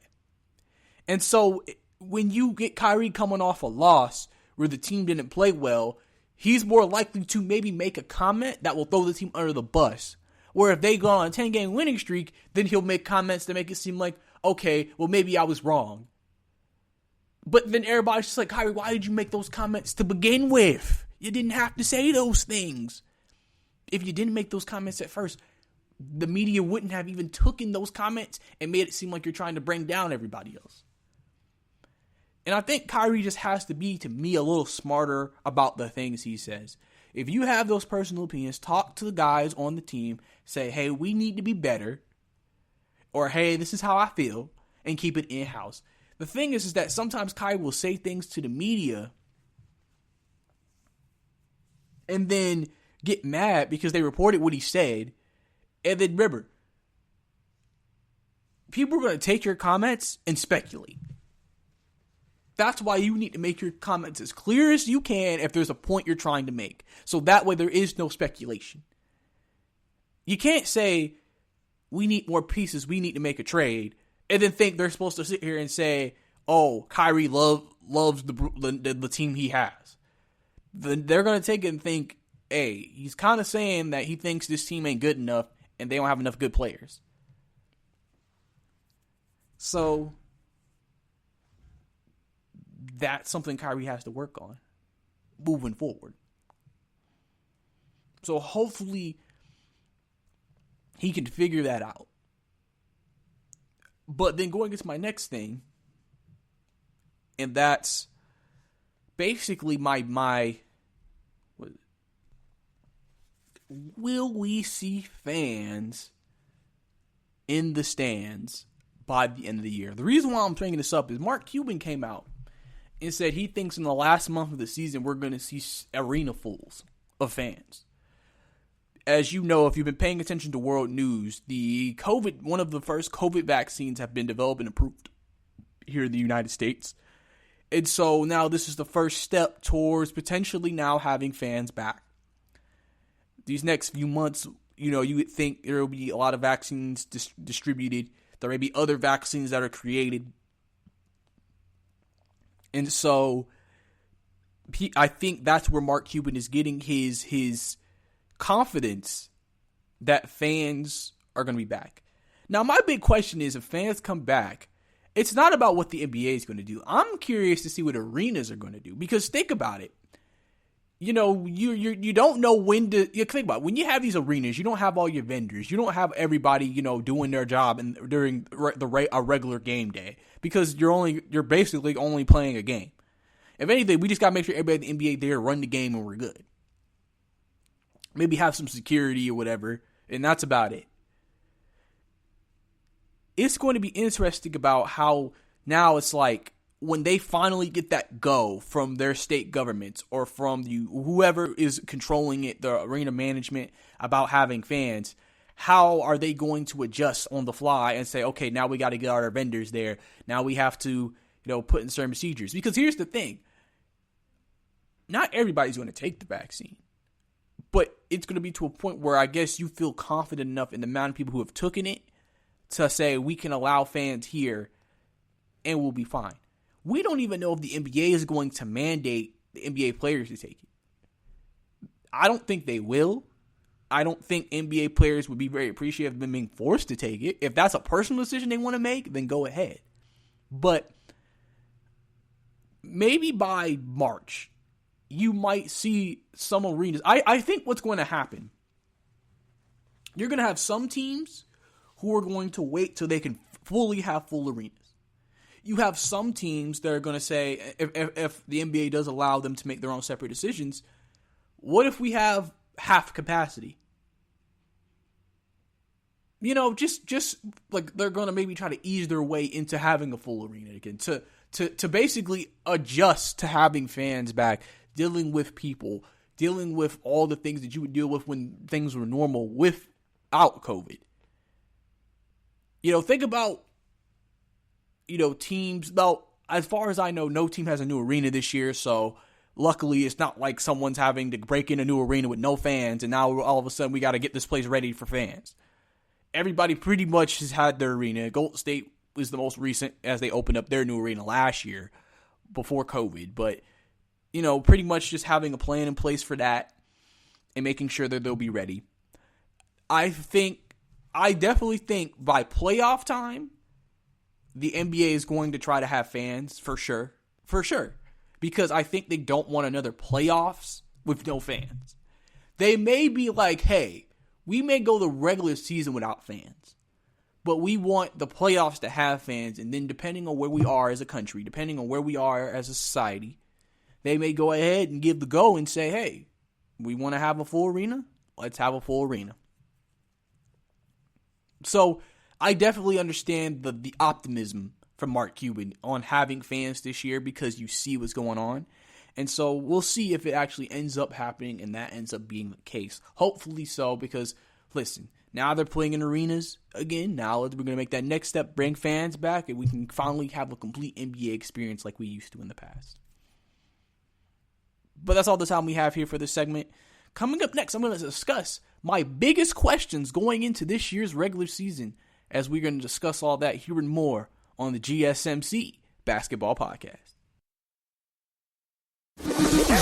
And so when you get Kyrie coming off a loss where the team didn't play well, he's more likely to maybe make a comment that will throw the team under the bus. Where if they go on a 10-game winning streak, then he'll make comments to make it seem like, okay, well maybe I was wrong. But then everybody's just like, Kyrie, why did you make those comments to begin with? You didn't have to say those things. If you didn't make those comments at first, the media wouldn't have even taken those comments and made it seem like you're trying to bring down everybody else. And I think Kyrie just has to be, to me, a little smarter about the things he says. If you have those personal opinions, talk to the guys on the team, say, hey, we need to be better, or hey, this is how I feel, and keep it in-house. The thing is that sometimes Kyrie will say things to the media and then get mad because they reported what he said. And then remember, people are going to take your comments and speculate. That's why you need to make your comments as clear as you can if there's a point you're trying to make. So that way there is no speculation. You can't say, we need more pieces, we need to make a trade, and then think they're supposed to sit here and say, oh, Kyrie loves the team he has. They're going to take it and think, hey, he's kind of saying that he thinks this team ain't good enough and they don't have enough good players. So that's something Kyrie has to work on moving forward. So hopefully he can figure that out. But then going into my next thing, and that's basically my will we see fans in the stands by the end of the year? The reason why I'm bringing this up is Mark Cuban came out and said he thinks in the last month of the season we're going to see arena fulls of fans. As you know, if you've been paying attention to world news, one of the first COVID vaccines have been developed and approved here in the United States. And so now this is the first step towards potentially now having fans back. These next few months, you would think there will be a lot of vaccines distributed. There may be other vaccines that are created. And so I think that's where Mark Cuban is getting his confidence that fans are going to be back. Now, my big question is, if fans come back, it's not about what the NBA is going to do. I'm curious to see what arenas are going to do, because think about it. You don't know when to think about it. When you have these arenas, you don't have all your vendors. You don't have everybody, doing their job during a regular game day, because you're basically only playing a game. If anything, we just got to make sure everybody in the NBA there run the game and we're good. Maybe have some security or whatever, and that's about it. It's going to be interesting about how now it's like when they finally get that go from their state governments or from whoever is controlling it, the arena management, about having fans, how are they going to adjust on the fly and say, okay, now we got to get our vendors there. Now we have to, put in certain procedures. Because here's the thing. Not everybody's going to take the vaccine. But it's going to be to a point where I guess you feel confident enough in the amount of people who have taken it to say we can allow fans here and we'll be fine. We don't even know if the NBA is going to mandate the NBA players to take it. I don't think they will. I don't think NBA players would be very appreciative of them being forced to take it. If that's a personal decision they want to make, then go ahead. But maybe by March, you might see some arenas. I think what's going to happen, you're going to have some teams who are going to wait till they can fully have full arenas. You have some teams that are going to say, if the NBA does allow them to make their own separate decisions, what if we have half capacity? Just like they're going to maybe try to ease their way into having a full arena again, to basically adjust to having fans back, dealing with people, dealing with all the things that you would deal with when things were normal without COVID. Think about, teams. Now, as far as I know, no team has a new arena this year, so luckily it's not like someone's having to break in a new arena with no fans, and now all of a sudden we got to get this place ready for fans. Everybody pretty much has had their arena. Golden State was the most recent, as they opened up their new arena last year before COVID, but pretty much just having a plan in place for that and making sure that they'll be ready. I definitely think by playoff time, the NBA is going to try to have fans for sure. For sure. Because I think they don't want another playoffs with no fans. They may be like, hey, we may go the regular season without fans, but we want the playoffs to have fans. And then depending on where we are as a country, depending on where we are as a society, they may go ahead and give the go and say, hey, we want to have a full arena? Let's have a full arena. So I definitely understand the optimism from Mark Cuban on having fans this year, because you see what's going on. And so we'll see if it actually ends up happening and that ends up being the case. Hopefully so, because, listen, now they're playing in arenas again. Now we're going to make that next step, bring fans back, and we can finally have a complete NBA experience like we used to in the past. But that's all the time we have here for this segment. Coming up next, I'm going to discuss my biggest questions going into this year's regular season, as we're going to discuss all that here and more on the GSMC Basketball Podcast.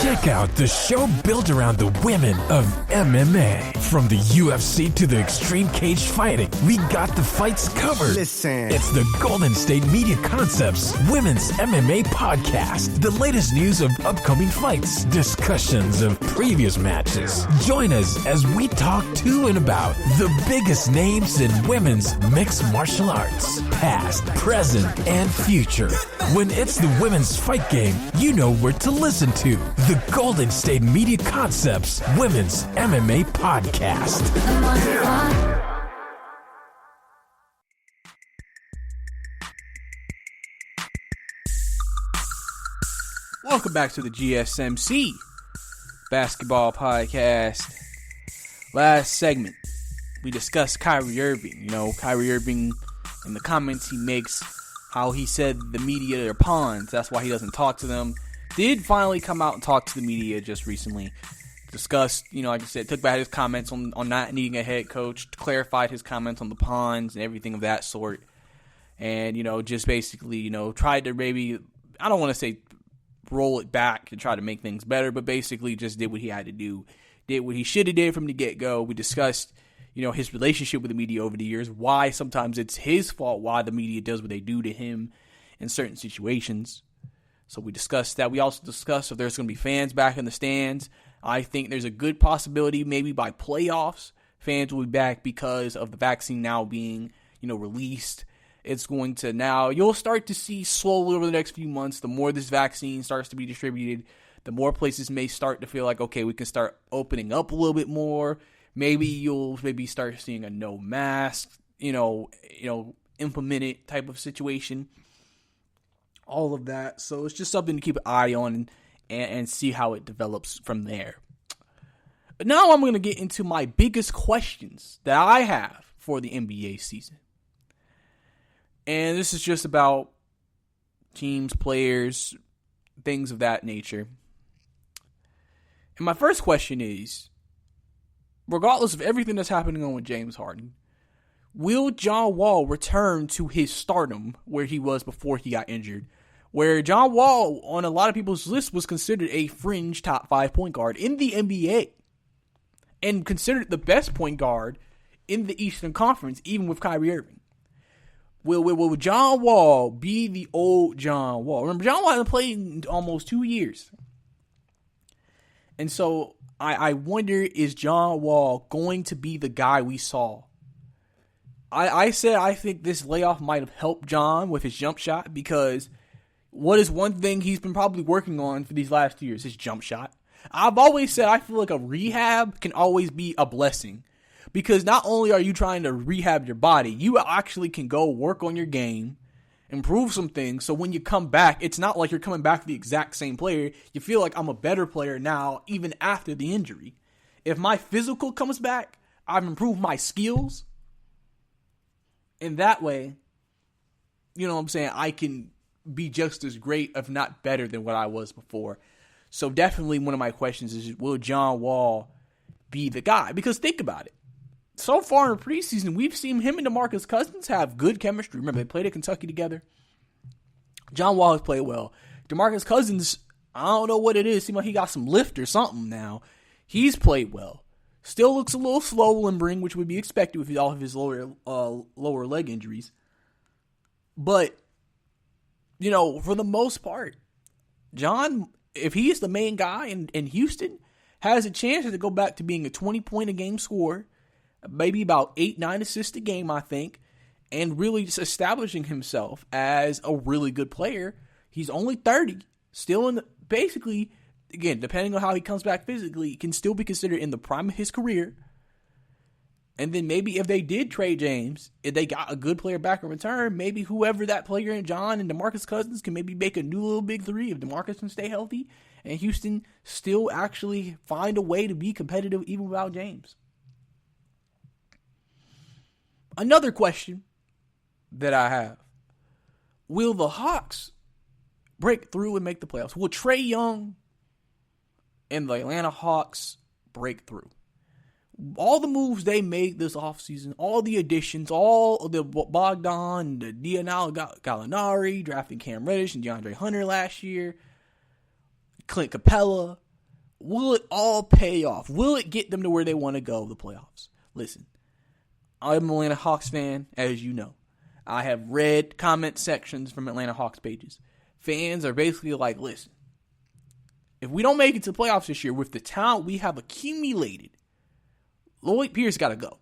Check out the show built around the women of MMA. From the UFC to the extreme cage fighting, we got the fights covered.
Listen.
It's the Golden State Media Concepts Women's MMA Podcast. The latest news of upcoming fights, discussions of previous matches. Join us as we talk to and about the biggest names in women's mixed martial arts, past, present, and future. When it's the women's fight game, you know where to listen to. The Golden State Media Concepts Women's MMA Podcast.
Welcome back to the GSMC Basketball Podcast. Last segment, we discussed Kyrie Irving. Kyrie Irving and the comments he makes, how he said the media are pawns, that's why he doesn't talk to them. Did finally come out and talk to the media just recently. discussed, like I said, took back his comments on not needing a head coach, clarified his comments on the pawns and everything of that sort. And, just basically, tried to maybe, I don't want to say roll it back and try to make things better, but basically just did what he had to do. Did what he should have did from the get-go. We discussed, his relationship with the media over the years, why sometimes it's his fault, why the media does what they do to him in certain situations. So we discussed that. We also discussed if there's going to be fans back in the stands. I think there's a good possibility maybe by playoffs, fans will be back because of the vaccine now being, released. It's going to now, you'll start to see slowly over the next few months, the more this vaccine starts to be distributed, the more places may start to feel like, okay, we can start opening up a little bit more. Maybe you'll start seeing a no mask, implemented type of situation. All of that. So it's just something to keep an eye on and see how it develops from there. But now I'm going to get into my biggest questions that I have for the NBA season. And this is just about teams, players, things of that nature. And my first question is, regardless of everything that's happening on with James Harden, will John Wall return to his stardom where he was before he got injured? Where John Wall, on a lot of people's list, was considered a fringe top 5 point guard in the NBA. And considered the best point guard in the Eastern Conference, even with Kyrie Irving. Will John Wall be the old John Wall? Remember, John Wall hasn't played in almost 2 years. And so I wonder, is John Wall going to be the guy we saw? I said I think this layoff might have helped John with his jump shot, because what is one thing he's been probably working on for these last 2 years? His jump shot. I've always said I feel like a rehab can always be a blessing, because not only are you trying to rehab your body, you actually can go work on your game, improve some things, so when you come back, it's not like you're coming back the exact same player. You feel like I'm a better player now, even after the injury. If my physical comes back, I've improved my skills. And that way, I can be just as great, if not better, than what I was before. So definitely one of my questions is, will John Wall be the guy? Because think about it. So far in preseason, we've seen him and DeMarcus Cousins have good chemistry. Remember, they played at Kentucky together. John Wall has played well. DeMarcus Cousins, I don't know what it is. Seems like he got some lift or something now. He's played well. Still looks a little slow limbering, which would be expected with all of his lower leg injuries. But, for the most part, John, if he is the main guy in Houston, has a chance to go back to being a 20-point-a-game scorer, maybe about 8-9 assists a game, I think, and really just establishing himself as a really good player. He's only 30, still basically, again, depending on how he comes back physically, can still be considered in the prime of his career. And then maybe if they did trade James, if they got a good player back in return, maybe whoever that player in John and DeMarcus Cousins can maybe make a new little big three if DeMarcus can stay healthy and Houston still actually find a way to be competitive even without James. Another question that I have, will the Hawks break through and make the playoffs? Will Trae Young and the Atlanta Hawks break through? All the moves they made this offseason, all the additions, all of the Bogdan, the Diana Gallinari, drafting Cam Reddish and DeAndre Hunter last year, Clint Capella, will it all pay off? Will it get them to where they want to go, the playoffs? Listen, I'm an Atlanta Hawks fan, as you know. I have read comment sections from Atlanta Hawks pages. Fans are basically like, listen, if we don't make it to the playoffs this year with the talent we have accumulated, Lloyd Pierce got to go.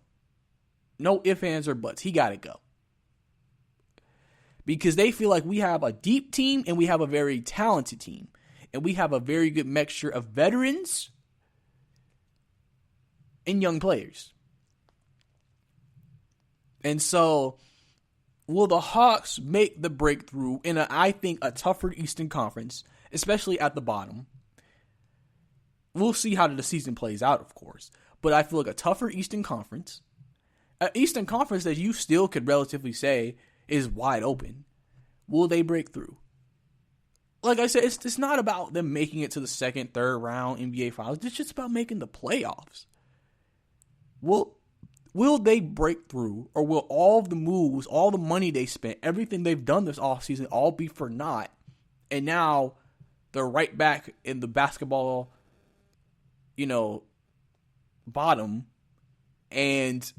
No ifs, ands, or buts. He got to go. Because they feel like we have a deep team and we have a very talented team. And we have a very good mixture of veterans and young players. And so, will the Hawks make the breakthrough in, I think, a tougher Eastern Conference, especially at the bottom? We'll see how the season plays out, of course. But I feel like a tougher Eastern Conference, an Eastern Conference that you still could relatively say is wide open. Will they break through? like I said, it's not about them making it to the second, third round NBA Finals. It's just about making the playoffs. Will they break through, or will all of the moves, all the money they spent, everything they've done this offseason all be for naught? And now they're right back in the basketball, bottom, and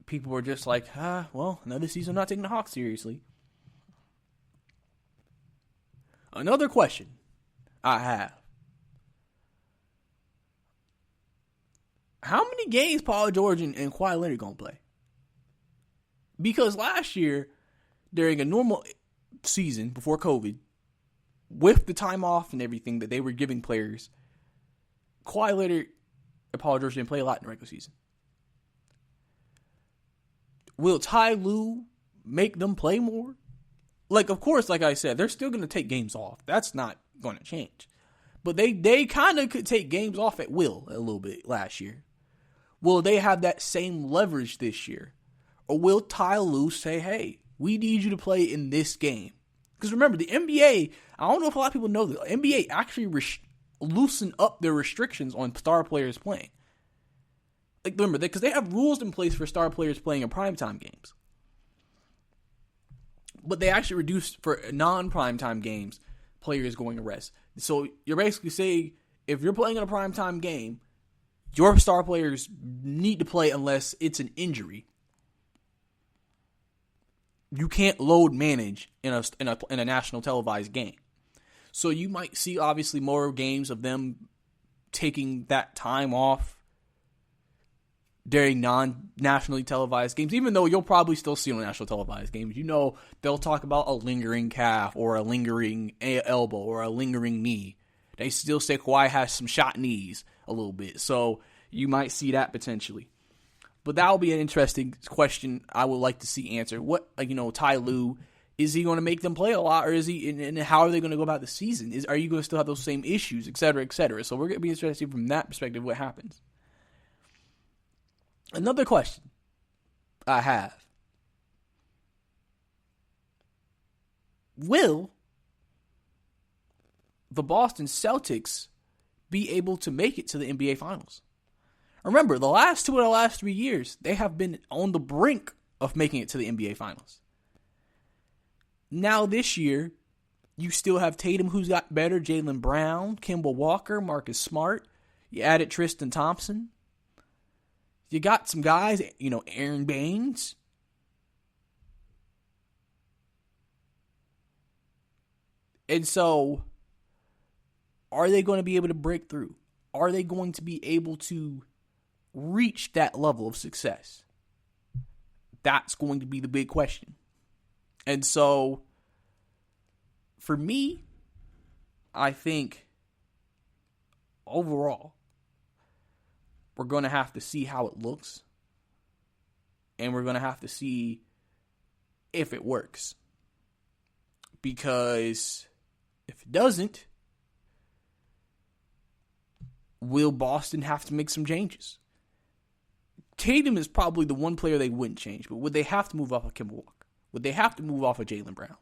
people were just like, well, another season, I'm not taking the Hawks seriously. Another question I have. How many games Paul George and Kawhi Leonard going to play? Because last year, during a normal season before COVID, with the time off and everything that they were giving players, Kawhi Leonard and Paul George didn't play a lot in the regular season. Will Ty Lue make them play more? Like, of course, like I said, they're still going to take games off. That's not going to change. But they kind of could take games off at will a little bit last year. Will they have that same leverage this year? Or will Ty Lue say, hey, we need you to play in this game? Because remember, the NBA, I don't know if a lot of people know this, the NBA actually loosened up their restrictions on star players playing. Like, remember, because they have rules in place for star players playing in primetime games. But they actually reduced for non-primetime games, players going to rest. So you're basically saying, if you're playing in a primetime game, your star players need to play unless it's an injury. You can't load manage in a national televised game. So you might see obviously more games of them taking that time off during non-nationally televised games, even though you'll probably still see on national televised games. They'll talk about a lingering calf or a lingering elbow or a lingering knee. They still say Kawhi has some shot knees a little bit. So you might see that potentially. But that will be an interesting question I would like to see answered. What, Ty Lue, is he going to make them play a lot, or is he, and how are they going to go about the season? Are you going to still have those same issues, et cetera, et cetera? So we're going to be interested from that perspective what happens. Another question I have. Will the Boston Celtics be able to make it to the NBA Finals? Remember, the last 2 of the last 3 years, they have been on the brink of making it to the NBA Finals. Now this year, you still have Tatum, who's got better, Jaylen Brown, Kemba Walker, Marcus Smart. You added Tristan Thompson. You got some guys, Aaron Baines. And so, are they going to be able to break through? Are they going to be able to reach that level of success? That's going to be the big question. And so, for me, I think overall, we're going to have to see how it looks. And we're going to have to see if it works. Because if it doesn't, will Boston have to make some changes? Tatum is probably the one player they wouldn't change, but would they have to move off of Kemba Walker? Would they have to move off of Jaylen Brown?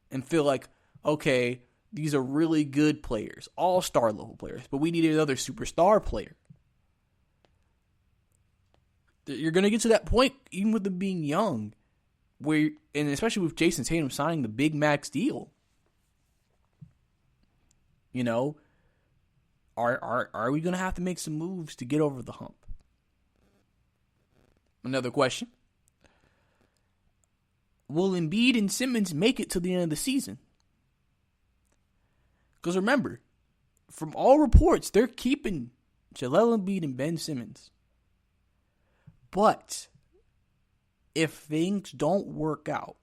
And feel like, okay, these are really good players, all-star level players, but we need another superstar player. You're going to get to that point, even with them being young, where, and especially with Jason Tatum signing the big max deal. Are we going to have to make some moves to get over the hump? Another question. Will Embiid and Simmons make it to the end of the season? Because remember, from all reports, they're keeping Joel Embiid and Ben Simmons. But if things don't work out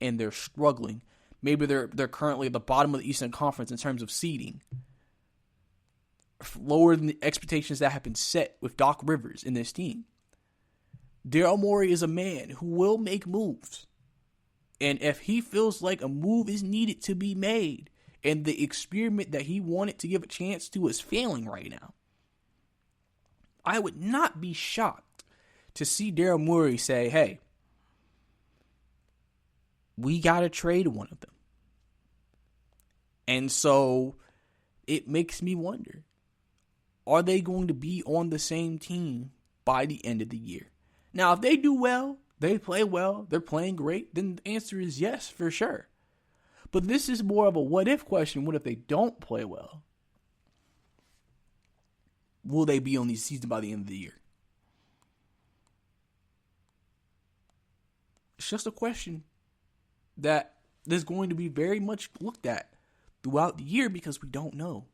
and they're struggling, maybe they're currently at the bottom of the Eastern Conference in terms of seeding, lower than the expectations that have been set with Doc Rivers in this team, Daryl Morey is a man who will make moves. And if he feels like a move is needed to be made, and the experiment that he wanted to give a chance to is failing right now, I would not be shocked to see Daryl Morey say, hey, we got to trade one of them. And so it makes me wonder, are they going to be on the same team by the end of the year? Now, if they do well, they play well, they're playing great, then the answer is yes, for sure. But this is more of a what-if question. What if they don't play well? Will they be on the season by the end of the year? It's just a question that is going to be very much looked at throughout the year because we don't know.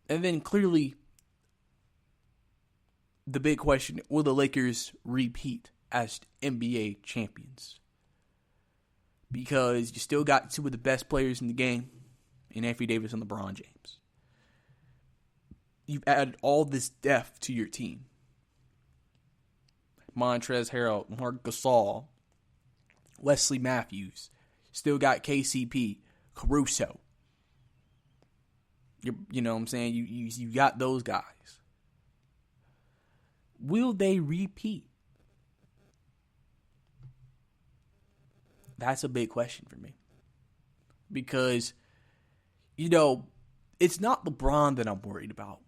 And then clearly, the big question, will the Lakers repeat as NBA champions? Because you still got two of the best players in the game in Anthony Davis and LeBron James. You've added all this depth to your team. Montrezl Harrell, Marc Gasol, Wesley Matthews. Still got KCP, Caruso. You know what I'm saying? You got those guys. Will they repeat? That's a big question for me. Because, it's not LeBron that I'm worried about.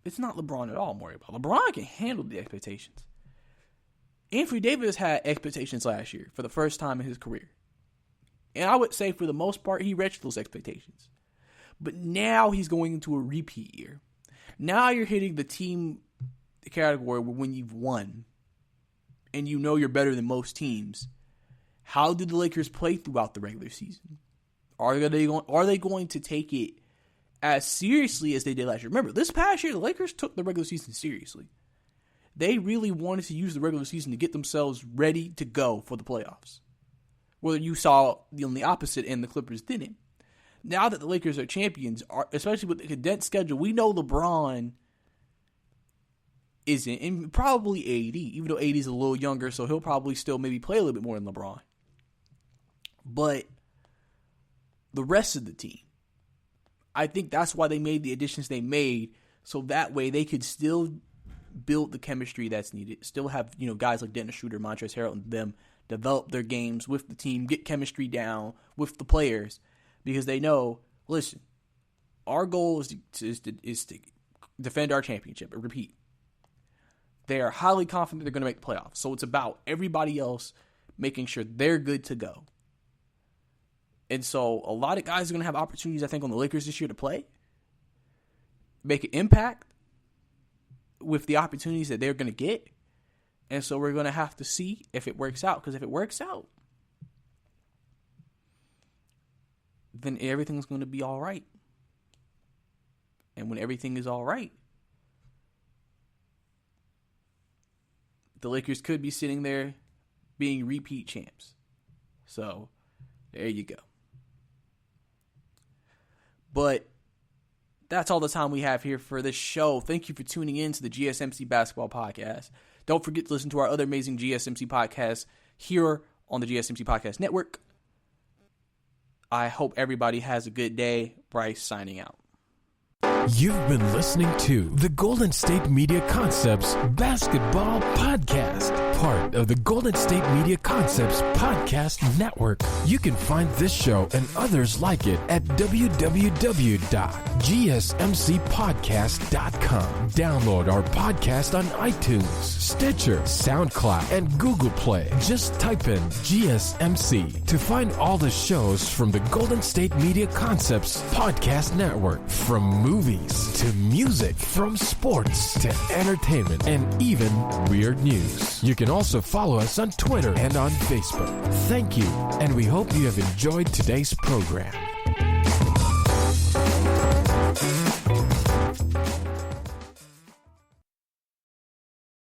It's not LeBron at all I'm worried about. LeBron can handle the expectations. Anthony Davis had expectations last year for the first time in his career. And I would say for the most part, he reached those expectations. But now he's going into a repeat year. Now you're hitting the team category where when you've won and you know you're better than most teams, how do the Lakers play throughout the regular season? Are they going to take it as seriously as they did last year? Remember, this past year, the Lakers took the regular season seriously. They really wanted to use the regular season to get themselves ready to go for the playoffs. Whether you saw on the opposite end, the Clippers didn't. Now that the Lakers are champions, especially with the condensed schedule, we know LeBron isn't, and probably AD, even though AD is a little younger, so he'll probably still maybe play a little bit more than LeBron. But the rest of the team, I think that's why they made the additions they made, so that way they could still build the chemistry that's needed. Still have, guys like Dennis Schroeder, Montrezl Harrell, and them develop their games with the team, get chemistry down with the players, because they know, listen, our goal is to defend our championship and repeat. They are highly confident they're going to make the playoffs. So it's about everybody else making sure they're good to go. And so a lot of guys are going to have opportunities, I think, on the Lakers this year to play, make an impact with the opportunities that they're going to get. And so we're going to have to see if it works out. Because if it works out, then everything's going to be all right. And when everything is all right, the Lakers could be sitting there being repeat champs. So there you go. But that's all the time we have here for this show. Thank you for tuning in to the GSMC Basketball Podcast. Don't forget to listen to our other amazing GSMC podcasts here on the GSMC Podcast Network. I hope everybody has a good day. Brice signing out.
You've been listening to the Golden State Media Concepts Basketball Podcast, part of the Golden State Media Concepts Podcast Network. You can find this show and others like it at www.gsmcpodcast.com. Download our podcast on iTunes, Stitcher, SoundCloud, and Google Play. Just type in GSMC to find all the shows from the Golden State Media Concepts Podcast Network, from movies to music, from sports to entertainment, and even weird news. You can also follow us on Twitter and on Facebook. Thank you, and we hope you have enjoyed today's program.